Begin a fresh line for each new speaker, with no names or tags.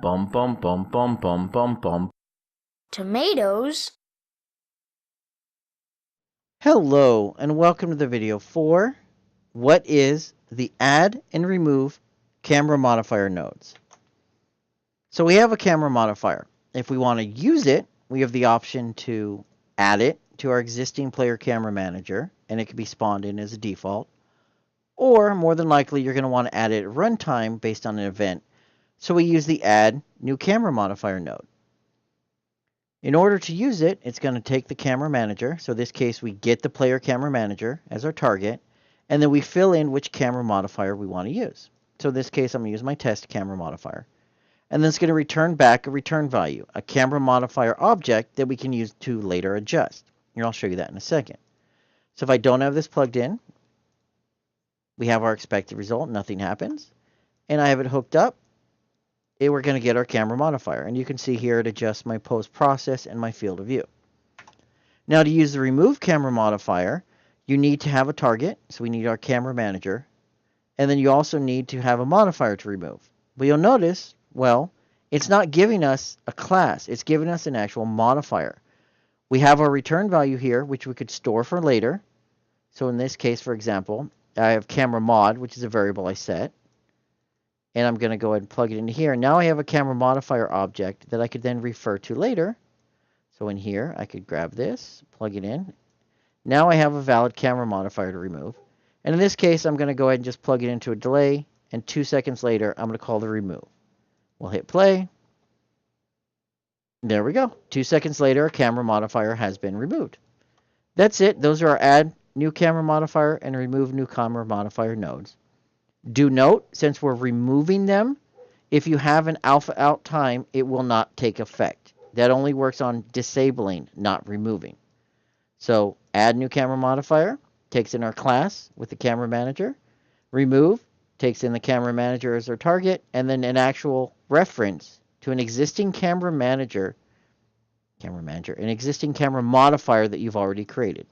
Bum bum bum bum bum bum bum.
Tomatoes?
Hello and welcome to the video for what is the add and remove camera modifier nodes. So we have a camera modifier. If we want to use it, we have the option to add it to our existing player camera manager, and it can be spawned in as a default. Or more than likely, you're going to want to add it at runtime based on an event. So we use the add new camera modifier node. In order to use it, it's going to take the camera manager. So in this case, we get the player camera manager as our target, and then we fill in which camera modifier we want to use. So in this case, I'm going to use my test camera modifier. And then it's going to return back a return value, a camera modifier object that we can use to later adjust. And I'll show you that in a second. So if I don't have this plugged in, we have our expected result, nothing happens. And I have it hooked up. We're going to get our camera modifier. And you can see here it adjusts my post process and my field of view. Now to use the remove camera modifier, you need to have a target. So we need our camera manager. And then you also need to have a modifier to remove. But you'll notice, well, it's not giving us a class. It's giving us an actual modifier. We have our return value here, which we could store for later. So in this case, for example, I have camera mod, which is a variable I set. And I'm going to go ahead and plug it into here. Now I have a camera modifier object that I could then refer to later. So in here, I could grab this, plug it in. Now I have a valid camera modifier to remove. And in this case, I'm going to go ahead and just plug it into a delay. And 2 seconds later, I'm going to call the remove. We'll hit play. There we go. 2 seconds later, a camera modifier has been removed. That's it. Those are our add new camera modifier and remove new camera modifier nodes. Do note, since we're removing them, if you have an alpha out time, it will not take effect. That only works on disabling, not removing. So add new camera modifier, takes in our class with the camera manager. Remove, takes in the camera manager as our target, and then an actual reference to an existing camera manager, an existing camera modifier that you've already created.